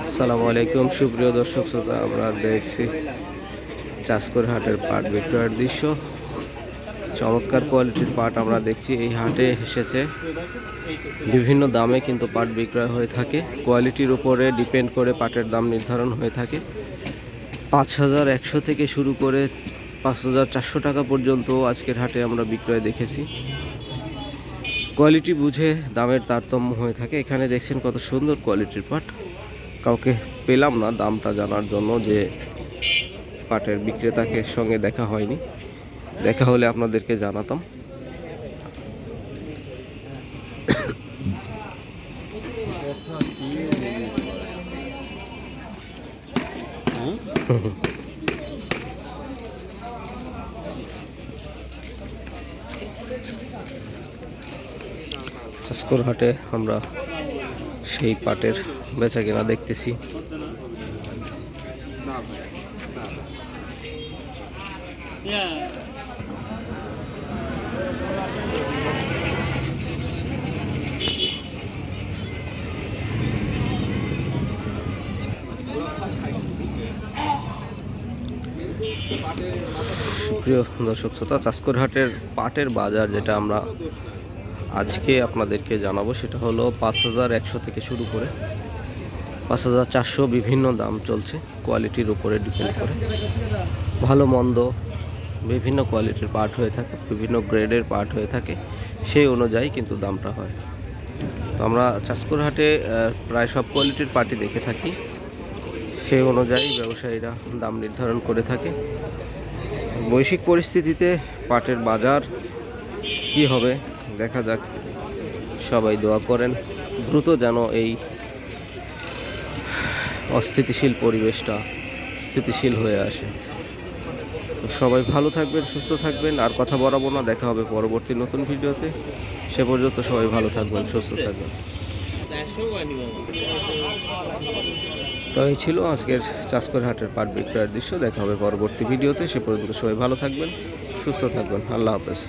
আসসালামু আলাইকুম সুপ্রিয় দর্শক শ্রোতা, আমরা দেখছি চাষকর হাটের পাট বিক্রয়ের দৃশ্য। চমৎকার কোয়ালিটির পাট আমরা দেখছি এই হাটে এসেছে। বিভিন্ন দামে কিন্তু পাট বিক্রয় হয়ে থাকে, কোয়ালিটির উপরে ডিপেন্ড করে পাটের দাম নির্ধারণ হয়ে থাকে। 5,100 থেকে শুরু করে 5,400 টাকা পর্যন্ত আজকের হাটে আমরা বিক্রয় দেখেছি। কোয়ালিটি বুঝে দামের তারতম্য হয়ে থাকে। এখানে দেখছেন কত সুন্দর কোয়ালিটির পাট। কাউকে পেলাম না দামটা জানার জন্য, যে পাটের বিক্রেতাকে সঙ্গে দেখা হয়নি, দেখা হলে আপনাদেরকে জানাতাম। চাষকর হাটে আমরা সেই পাটের বেচা কেনা দেখতেছি। প্রিয় দর্শক শ্রোতা, চাষকর হাটের পাটের বাজার যেটা আমরা আজকে আপনাদেরকে জানাবো সেটা হলো 5,100 থেকে শুরু করে 5,400 বিভিন্ন দাম চলছে। কোয়ালিটির উপরে ডিপেন্ড করে ভালো মন্দ বিভিন্ন কোয়ালিটির পাট হয়ে থাকে, বিভিন্ন গ্রেডের পাট হয়ে থাকে, সেই অনুযায়ী কিন্তু দামটা হয়। তো আমরা চাষকর হাটে প্রায় সব কোয়ালিটির পাটই দেখে থাকি, সেই অনুযায়ী ব্যবসায়ীরা দাম নির্ধারণ করে থাকে। বৈশ্বিক পরিস্থিতিতে পাটের বাজার কি হবে দেখা যাক। সবাই দোয়া করেন দ্রুত যেন এই অস্থিতিশীল পরিবেশটা স্থিতিশীল হয়ে আসে। সবাই ভালো থাকবেন, সুস্থ থাকবেন। আর কথা বাড়াবো না, দেখা হবে পরবর্তী নতুন ভিডিওতে। সে পর্যন্ত সবাই ভালো থাকবেন, সুস্থ থাকবেন। তো এই ছিল আজকের চাষকর হাটের পাট বিক্রয়ের দৃশ্য। দেখা হবে পরবর্তী ভিডিওতে। সে পর্যন্ত সবাই ভালো থাকবেন, সুস্থ থাকবেন। আল্লাহ হাফেজ।